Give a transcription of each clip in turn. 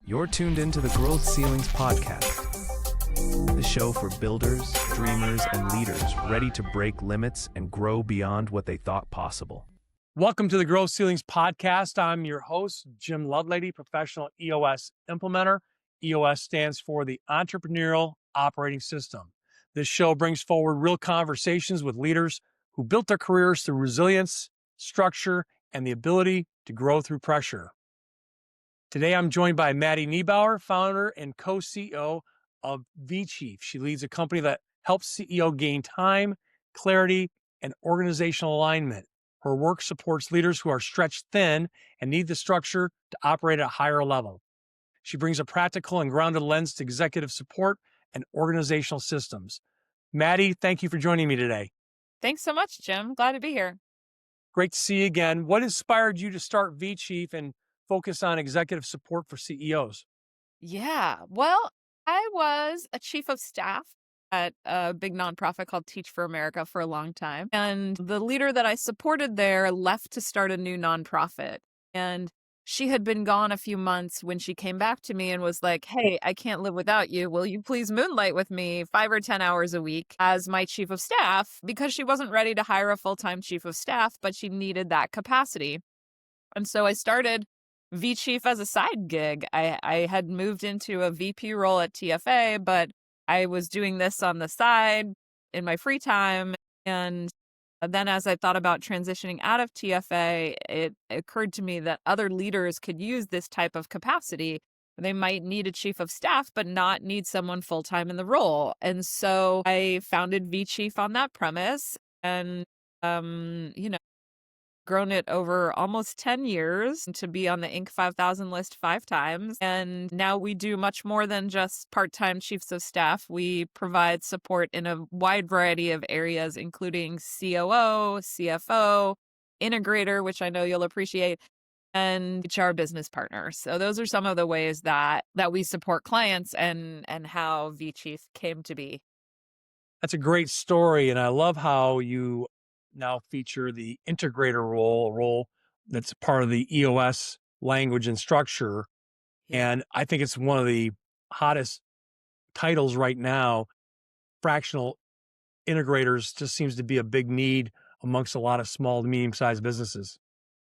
You're tuned into the Growth Ceilings podcast, the show for builders, dreamers, and leaders ready to break limits and grow beyond what they thought possible. Welcome to the Growth Ceilings podcast. I'm your host, Jim Lovelady, professional EOS Implementer. EOS stands for the Entrepreneurial Operating System. This show brings forward real conversations with leaders who built their careers through resilience, structure, and the ability to grow through pressure. Today, I'm joined by Maddy Niebauer, founder and co-CEO of vChief. She leads a company that helps CEO gain time, clarity, and organizational alignment. Her work supports leaders who are stretched thin and need the structure to operate at a higher level. She brings a practical and grounded lens to executive support and organizational systems. Maddy, thank you for joining me today. Thanks so much, Jim. Glad to be here. Great to see you again. What inspired you to start vChief and focus on executive support for CEOs? Yeah, well, I was a chief of staff at a big nonprofit called Teach for America for a long time. And the leader that I supported there left to start a new nonprofit. And she had been gone a few months when she came back to me and was like, "Hey, I can't live without you. Will you please moonlight with me 5 or 10 hours a week as my chief of staff?" Because she wasn't ready to hire a full-time chief of staff, but she needed that capacity. And so I started vChief as a side gig. I had moved into a VP role at TFA, but I was doing this on the side in my free time. And then as I thought about transitioning out of TFA, it occurred to me that other leaders could use this type of capacity. They might need a chief of staff, but not need someone full-time in the role. And so I founded vChief on that premise and, grown it over almost 10 years to be on the Inc. 5000 list 5 times. And now we do much more than just part-time chiefs of staff. We provide support in a wide variety of areas, including COO, CFO, Integrator, which I know you'll appreciate, and HR business partners. So those are some of the ways that we support clients and how vChief came to be. That's a great story, and I love how you now feature the integrator role, a role that's part of the EOS language and structure. Yeah. And I think it's one of the hottest titles right now. Fractional integrators just seems to be a big need amongst a lot of small to medium-sized businesses.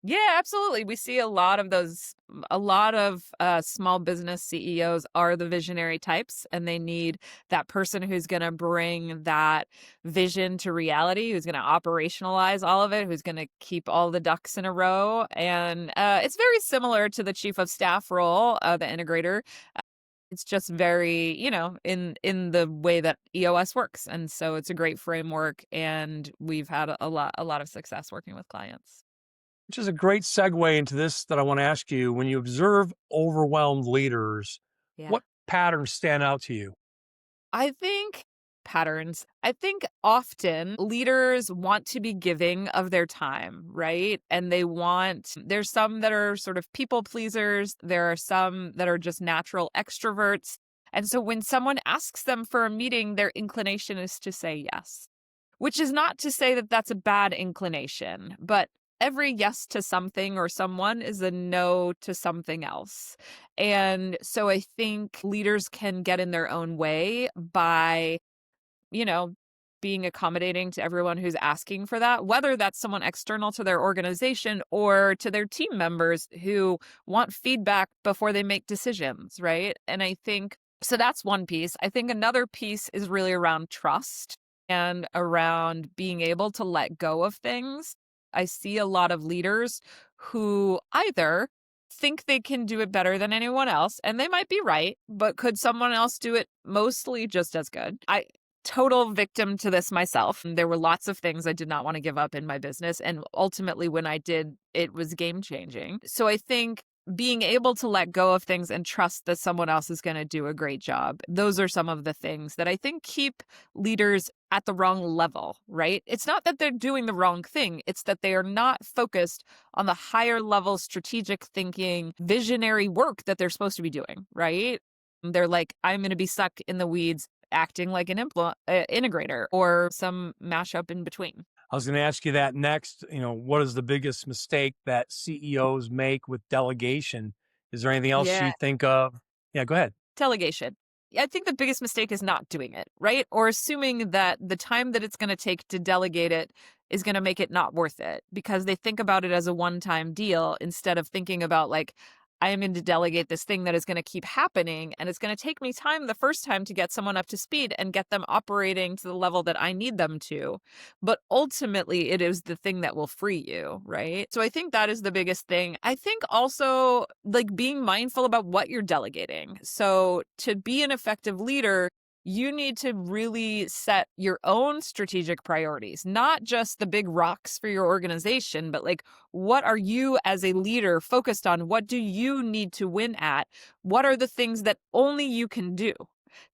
Yeah, absolutely. We see a lot of those. A lot of small business CEOs are the visionary types, and they need that person who's going to bring that vision to reality, who's going to operationalize all of it, who's going to keep all the ducks in a row. And it's very similar to the chief of staff role, the integrator. It's just very, in the way that EOS works. And so it's a great framework, and we've had a lot of success working with clients. Which is a great segue into this that I want to ask you. When you observe overwhelmed leaders, Yeah. what patterns stand out to you? I think patterns. I think often leaders want to be giving of their time, right? And there's some that are sort of people pleasers. There are some that are just natural extroverts. And so when someone asks them for a meeting, their inclination is to say yes, which is not to say that that's a bad inclination, but every yes to something or someone is a no to something else. And so I think leaders can get in their own way by, being accommodating to everyone who's asking for that, whether that's someone external to their organization or to their team members who want feedback before they make decisions, right? And I think, so that's one piece. I think another piece is really around trust and around being able to let go of things. I see a lot of leaders who either think they can do it better than anyone else, and they might be right, but could someone else do it mostly just as good? I total victim to this myself. There were lots of things I did not want to give up in my business, and ultimately when I did, it was game-changing. So I think being able to let go of things and trust that someone else is going to do a great job. Those are some of the things that I think keep leaders at the wrong level, right? It's not that they're doing the wrong thing. It's that they are not focused on the higher level strategic thinking, visionary work that they're supposed to be doing, right? They're like, I'm going to be stuck in the weeds acting like an integrator or some mashup in between. I was going to ask you that next. What is the biggest mistake that CEOs make with delegation? Is there anything else you think of Yeah, go ahead. Delegation. I think the biggest mistake is not doing it, right? Or assuming that the time that it's going to take to delegate it is going to make it not worth it because they think about it as a one-time deal instead of thinking about like, I am going to delegate this thing that is going to keep happening. And it's going to take me time the first time to get someone up to speed and get them operating to the level that I need them to. But ultimately, it is the thing that will free you, right? So I think that is the biggest thing. I think also like being mindful about what you're delegating. So to be an effective leader, you need to really set your own strategic priorities, not just the big rocks for your organization, but like, what are you as a leader focused on? What do you need to win at? What are the things that only you can do?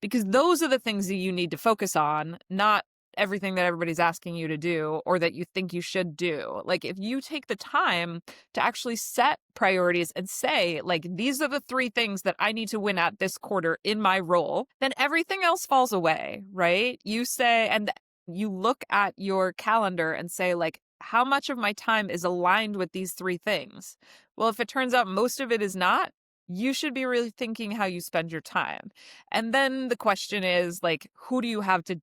Because those are the things that you need to focus on, not everything that everybody's asking you to do or that you think you should do. Like if you take the time to actually set priorities and say, like, these are the 3 things that I need to win at this quarter in my role, then everything else falls away, right? You say, and you look at your calendar and say, like, how much of my time is aligned with these 3 things? Well, if it turns out most of it is not, you should be really thinking how you spend your time. And then the question is, like, who do you have to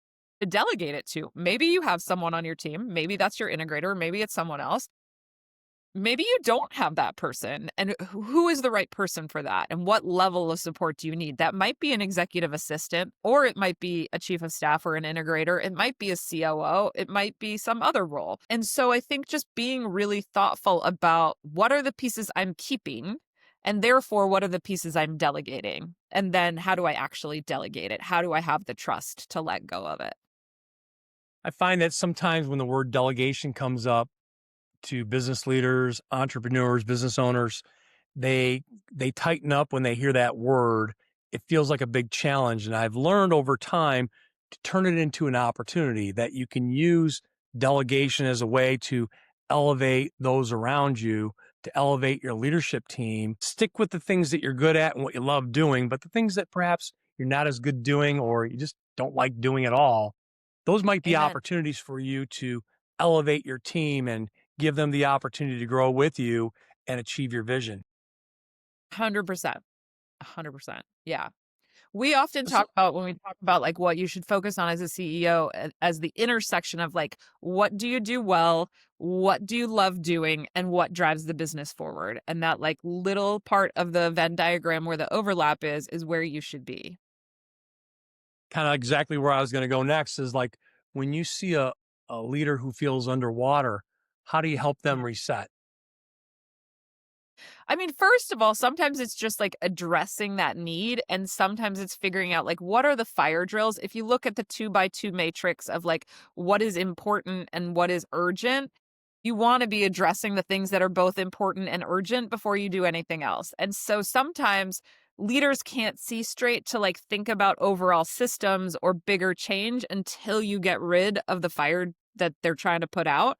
delegate it to? Maybe you have someone on your team. Maybe that's your integrator. Maybe it's someone else. Maybe you don't have that person. And who is the right person for that? And what level of support do you need? That might be an executive assistant, or it might be a chief of staff or an integrator. It might be a COO. It might be some other role. And so I think just being really thoughtful about what are the pieces I'm keeping, and therefore, what are the pieces I'm delegating? And then how do I actually delegate it? How do I have the trust to let go of it? I find that sometimes when the word delegation comes up to business leaders, entrepreneurs, business owners, they tighten up when they hear that word. It feels like a big challenge. And I've learned over time to turn it into an opportunity that you can use delegation as a way to elevate those around you, to elevate your leadership team. Stick with the things that you're good at and what you love doing, but the things that perhaps you're not as good doing or you just don't like doing at all, those might be Amen. opportunities for you to elevate your team and give them the opportunity to grow with you and achieve your vision. 100%. 100%. Yeah. We often So, talk about when we talk about like what you should focus on as a CEO as the intersection of like, what do you do well? What do you love doing? And what drives the business forward? And that like little part of the Venn diagram where the overlap is where you should be. kind of exactly where I was going to go next is like when you see a leader who feels underwater, how do you help them reset? I mean, first of all, sometimes it's just like addressing that need. And sometimes it's figuring out like what are the fire drills. If you look at the 2x2 matrix of like what is important and what is urgent, you want to be addressing the things that are both important and urgent before you do anything else. And so sometimes leaders can't see straight to like think about overall systems or bigger change until you get rid of the fire that they're trying to put out.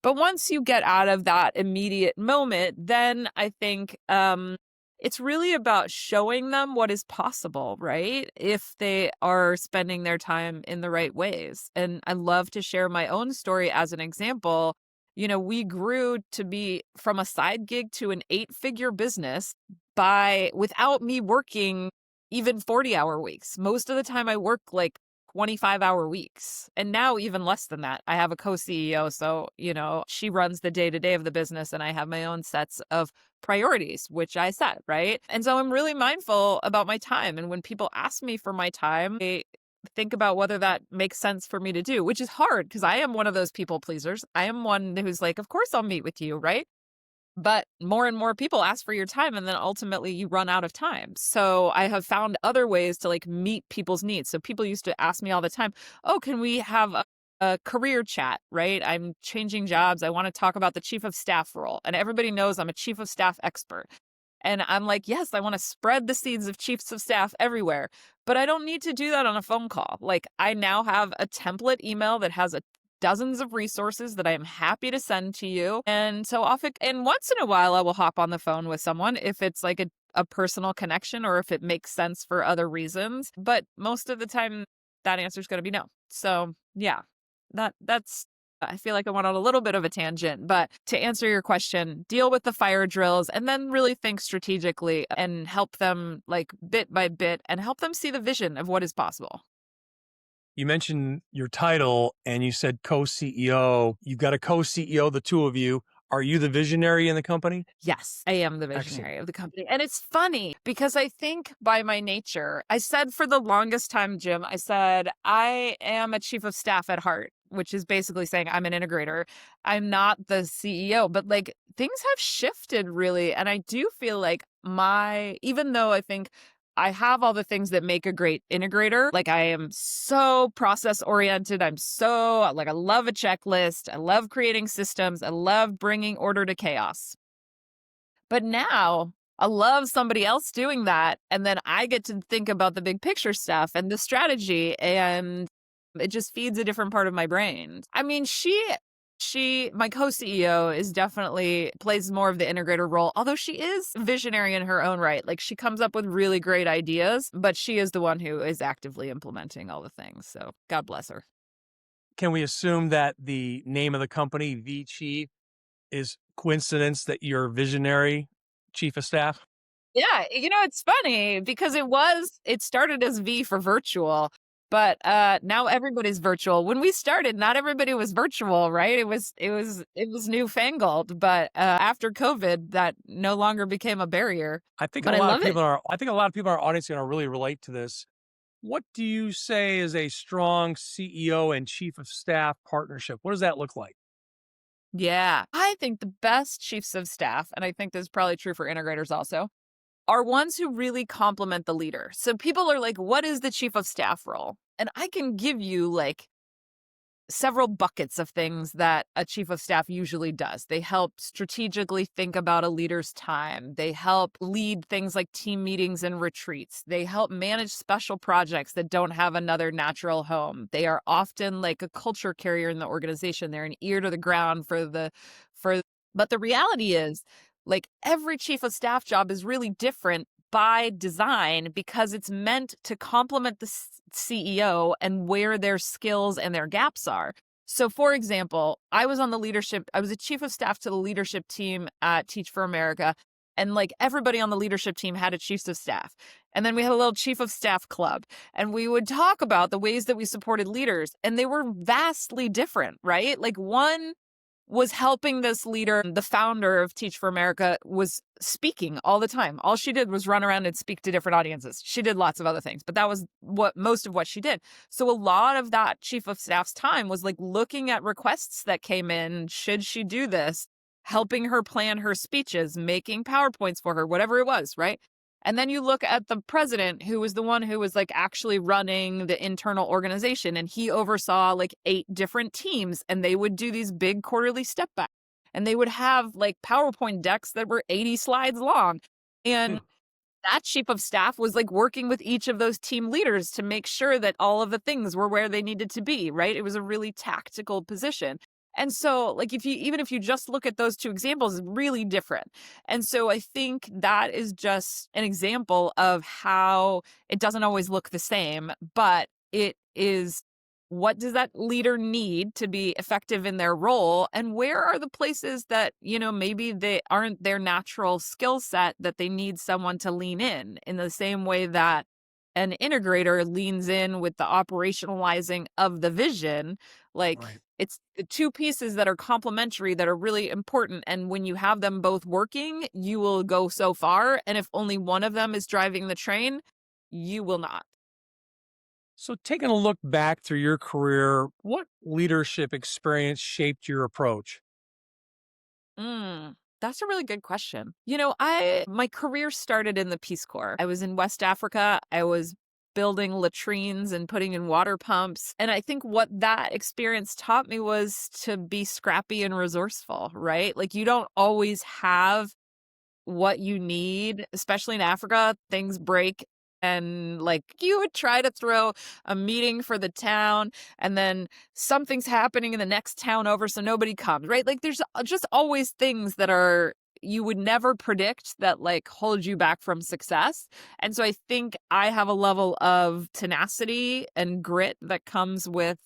But once you get out of that immediate moment, then I think it's really about showing them what is possible, right? If they are spending their time in the right ways. And I love to share my own story as an example. You know, we grew to be from a side gig to an 8-figure business without me working even 40-hour weeks. Most of the time I work like 25-hour weeks. And now even less than that. I have a co-CEO. So, you know, she runs the day-to-day of the business and I have my own sets of priorities, which I set, right? And so I'm really mindful about my time. And when people ask me for my time, they think about whether that makes sense for me to do, which is hard because I am one of those people pleasers. I am one who's like, of course I'll meet with you, right? But more and more people ask for your time and then ultimately you run out of time. So I have found other ways to like meet people's needs. So people used to ask me all the time, oh, can we have a career chat, right? I'm changing jobs. I want to talk about the chief of staff role. And everybody knows I'm a chief of staff expert. And I'm like, yes, I want to spread the seeds of chiefs of staff everywhere, but I don't need to do that on a phone call. Like I now have a template email that has dozens of resources that I am happy to send to you. And so often, and once in a while, I will hop on the phone with someone if it's like a personal connection or if it makes sense for other reasons. But most of the time, that answer is going to be no. So yeah, that's I feel like I went on a little bit of a tangent, but to answer your question, deal with the fire drills and then really think strategically and help them like bit by bit and help them see the vision of what is possible. You mentioned your title and you said co-CEO. You've got a co-CEO, the two of you. Are you the visionary in the company? Yes, I am the visionary of the company. And it's funny because I think by my nature, I said for the longest time, Jim, I said, I am a chief of staff at heart, which is basically saying I'm an integrator. I'm not the CEO, but like things have shifted really. And I do feel like even though I think I have all the things that make a great integrator. Like I am so process oriented. I love a checklist. I love creating systems. I love bringing order to chaos. But now I love somebody else doing that. And then I get to think about the big picture stuff and the strategy. And it just feeds a different part of my brain. I mean, my co-CEO is definitely plays more of the integrator role, although she is visionary in her own right. Like she comes up with really great ideas, but she is the one who is actively implementing all the things. So God bless her. Can we assume that the name of the company, vChief, is coincidence that you're visionary chief of staff? Yeah, it's funny because it started as V for virtual. But now everybody's virtual. When we started, not everybody was virtual, right? It was newfangled. But after COVID, that no longer became a barrier. I think But a I lot love of it. people I think a lot of people in our audience are going to really relate to this. What do you say is a strong CEO and chief of staff partnership? What does that look like? Yeah, I think the best chiefs of staff, and I think this is probably true for integrators also, are ones who really complement the leader. So people are like, what is the chief of staff role? And I can give you like several buckets of things that a chief of staff usually does. They help strategically think about a leader's time. They help lead things like team meetings and retreats. They help manage special projects that don't have another natural home. They are often like a culture carrier in the organization. They're an ear to the ground but the reality is like every chief of staff job is really different by design because it's meant to complement the CEO and where their skills and their gaps are. So, for example, I was a chief of staff to the leadership team at Teach for America. And like everybody on the leadership team had a chief of staff. And then we had a little chief of staff club. And we would talk about the ways that we supported leaders. And they were vastly different, right? Like one was helping this leader. The founder of Teach for America was speaking all the time. All she did was run around and speak to different audiences. She did lots of other things, but that was most of what she did. So a lot of that chief of staff's time was like looking at requests that came in. Should she do this? Helping her plan her speeches, making PowerPoints for her, whatever it was, right? And then you look at the president, who was the one who was like actually running the internal organization, and he oversaw like 8 different teams, and they would do these big quarterly step back, and they would have like PowerPoint decks that were 80 slides long. And that chief of staff was like working with each of those team leaders to make sure that all of the things were where they needed to be, right? It was a really tactical position. And so, like, even if you just look at those two examples, it's really different. And so I think that is just an example of how it doesn't always look the same, but it is what does that leader need to be effective in their role? And where are the places that, maybe they aren't their natural skill set that they need someone to lean in the same way that an integrator leans in with the operationalizing of the vision. Like Right. it's the two pieces that are complementary that are really important. And when you have them both working, you will go so far. And if only one of them is driving the train, you will not. So, taking a look back through your career, what leadership experience shaped your approach? That's a really good question. My career started in the Peace Corps. I was in West Africa. I was building latrines and putting in water pumps. And I think what that experience taught me was to be scrappy and resourceful, right? Like you don't always have what you need, especially in Africa, things break. And like you would try to throw a meeting for the town and then something's happening in the next town over, so nobody comes, right? Like there's just always things that you would never predict that like hold you back from success. And so I think I have a level of tenacity and grit that comes with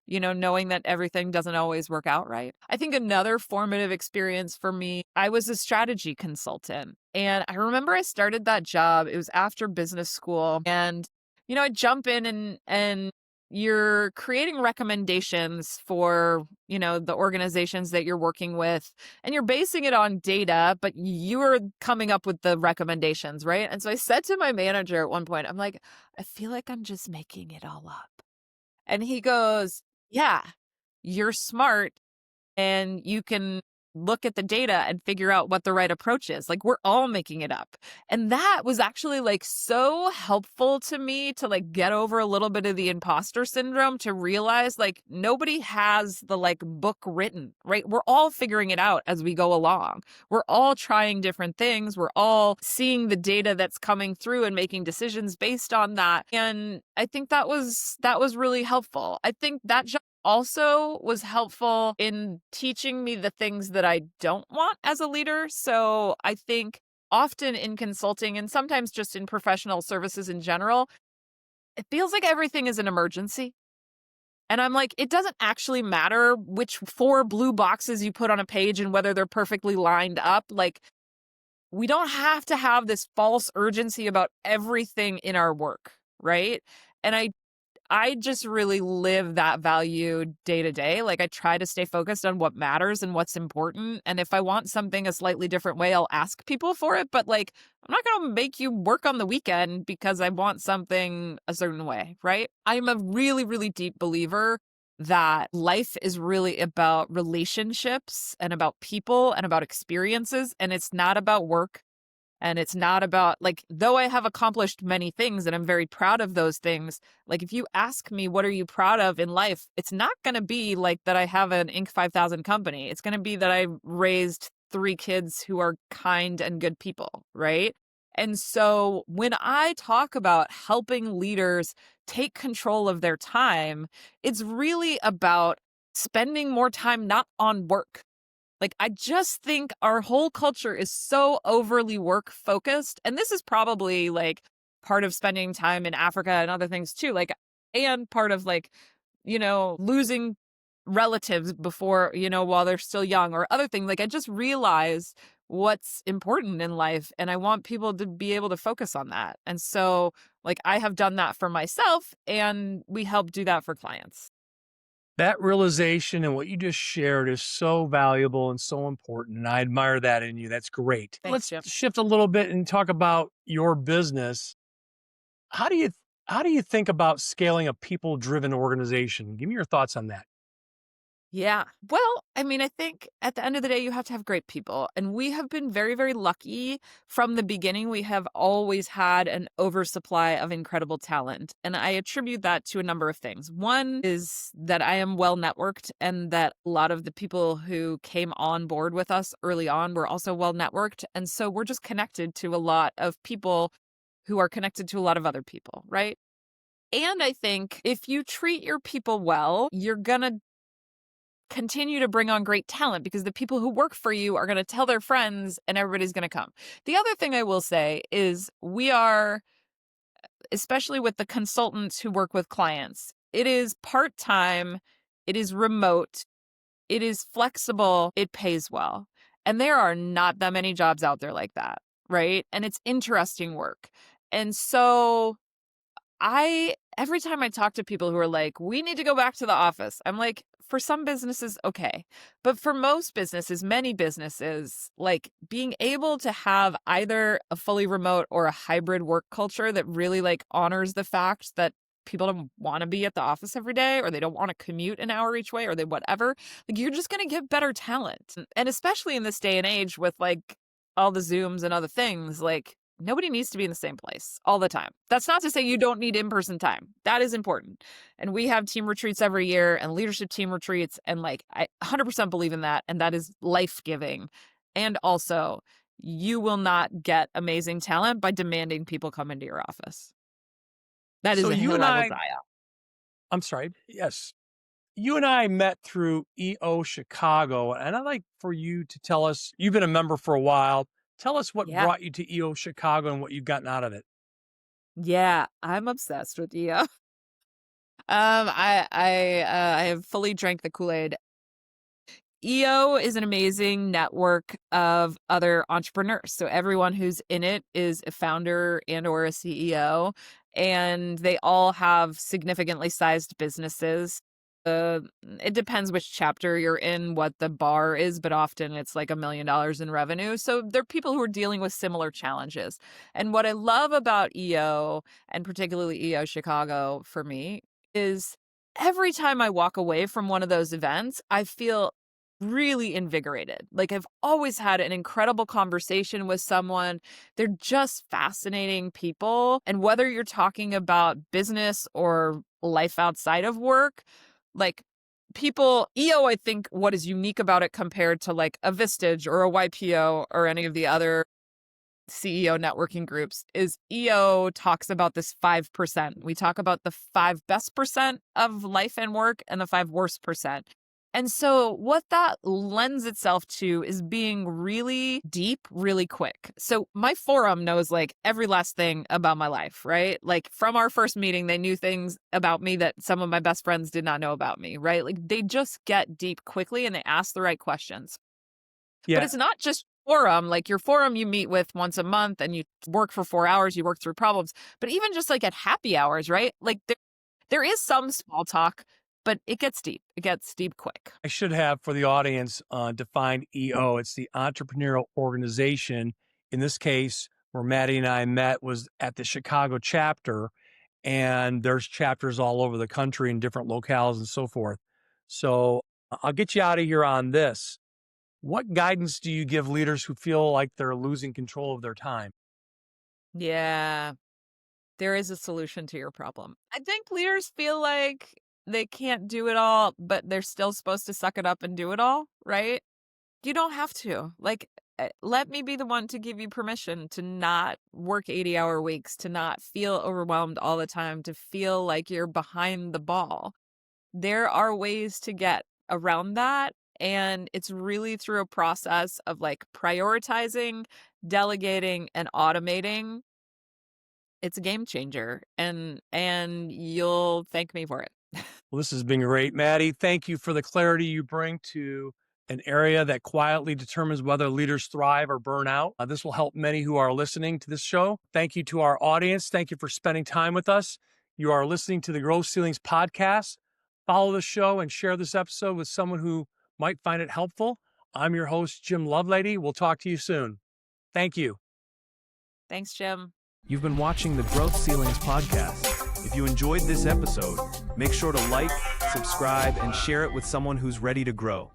knowing that everything doesn't always work out right. I think another formative experience for me, I was a strategy consultant. And I remember I started that job. It was after business school. And, I jump in and you're creating recommendations for, the organizations that you're working with, and you're basing it on data, but you're coming up with the recommendations, right? And so I said to my manager at one point, I'm like, I feel like I'm just making it all up. And he goes, yeah, you're smart and you can look at the data and figure out what the right approach is. Like, we're all making it up. And that was actually like so helpful to me to like get over a little bit of the imposter syndrome, to realize like nobody has the like book written, right? We're all figuring it out as we go along. We're all trying different things. We're all seeing the data that's coming through and making decisions based on that. And I think that was really helpful. I think that also was helpful in teaching me the things that I don't want as a leader. So I think often in consulting, and sometimes just in professional services in general, it feels like everything is an emergency. And I'm like, it doesn't actually matter which 4 blue boxes you put on a page and whether they're perfectly lined up. Like, we don't have to have this false urgency about everything in our work, right? And I just really live that value day to day. Like, I try to stay focused on what matters and what's important. And if I want something a slightly different way, I'll ask people for it. But like, I'm not going to make you work on the weekend because I want something a certain way, right? I'm a really, really deep believer that life is really about relationships and about people and about experiences. And it's not about work. And it's not about, like, though I have accomplished many things and I'm very proud of those things, like, if you ask me, what are you proud of in life? It's not going to be like that I have an Inc. 5000 company. It's going to be that I raised 3 kids who are kind and good people, right? And so when I talk about helping leaders take control of their time, it's really about spending more time not on work. Like, I just think our whole culture is so overly work focused. And this is probably like part of spending time in Africa and other things too. Like, and part of like, losing relatives before, while they're still young, or other things. Like, I just realize what's important in life and I want people to be able to focus on that. And so like, I have done that for myself and we help do that for clients. That realization and what you just shared is so valuable and so important. And I admire that in you. That's great. Thanks, Let's Jim. shift a little bit and talk about your business. How do you think about scaling a people-driven organization? Give me your thoughts on that. Yeah. Well, I mean, I think at the end of the day, you have to have great people. And we have been very, very lucky from the beginning. We have always had an oversupply of incredible talent. And I attribute that to a number of things. One is that I am well networked, and that a lot of the people who came on board with us early on were also well networked. And so we're just connected to a lot of people who are connected to a lot of other people, right? And I think if you treat your people well, you're going to continue to bring on great talent, because the people who work for you are going to tell their friends and everybody's going to come. The other thing I will say is we are, especially with the consultants who work with clients, it is part-time, it is remote, it is flexible, it pays well. And there are not that many jobs out there like that, right? And it's interesting work. And so every time I talk to people who are like, we need to go back to the office, I'm like, for some businesses, okay. But for most businesses, many businesses, like, being able to have either a fully remote or a hybrid work culture that really like honors the fact that people don't want to be at the office every day, or they don't want to commute an hour each way, or they whatever, like, you're just going to get better talent. And especially in this day and age with like all the Zooms and other things, like, nobody needs to be in the same place all the time. That's not to say you don't need in-person time. That is important. And we have team retreats every year and leadership team retreats. And like, I 100% believe in that. And that is life-giving. And also, you will not get amazing talent by demanding people come into your office. That is So a you hill and I will I, die on. I'm sorry. Yes. You and I met through EO Chicago, and I'd like for you to tell us, you've been a member for a while. Tell us what Yeah. brought you to EO Chicago and what you've gotten out of it. Yeah. I'm obsessed with you. I have fully drank the Kool-Aid. EO is an amazing network of other entrepreneurs. So everyone who's in it is a founder and or a CEO, and they all have significantly sized businesses. It depends which chapter you're in, what the bar is, but often it's like $1 million in revenue. So they're people who are dealing with similar challenges. And what I love about EO, and particularly EO Chicago for me, is every time I walk away from one of those events, I feel really invigorated. Like I've always had an incredible conversation with someone. They're just fascinating people. And whether you're talking about business or life outside of work, like people, EO, I think what is unique about it compared to like a Vistage or a YPO or any of the other CEO networking groups is EO talks about this 5%. We talk about the 5 best percent of life and work and the 5 worst percent. And so what that lends itself to is being really deep, really quick. So my forum knows like every last thing about my life, right? Like from our first meeting, they knew things about me that some of my best friends did not know about me, right? Like they just get deep quickly and they ask the right questions. Yeah. But it's not just forum, like your forum you meet with once a month and you work for 4 hours, you work through problems. But even just like at happy hours, right? Like there is some small talk, but it gets deep. It gets deep quick. I should have for the audience defined EO. It's the entrepreneurial organization. In this case, where Maddy and I met was at the Chicago chapter, and there's chapters all over the country in different locales and so forth. So I'll get you out of here on this. What guidance do you give leaders who feel like they're losing control of their time? Yeah, there is a solution to your problem. I think leaders feel like they can't do it all, but they're still supposed to suck it up and do it all, right? You don't have to. Like, let me be the one to give you permission to not work 80-hour weeks, to not feel overwhelmed all the time, to feel like you're behind the ball. There are ways to get around that. And it's really through a process of like prioritizing, delegating, and automating. It's a game changer, and you'll thank me for it. Well, this has been great, Maddy. Thank you for the clarity you bring to an area that quietly determines whether leaders thrive or burn out. This will help many who are listening to this show. Thank you to our audience. Thank you for spending time with us. You are listening to the Growth Ceilings podcast. Follow the show and share this episode with someone who might find it helpful. I'm your host, Jim Lovelady. We'll talk to you soon. Thank you. Thanks, Jim. You've been watching the Growth Ceilings podcast. If you enjoyed this episode, make sure to like, subscribe, and share it with someone who's ready to grow.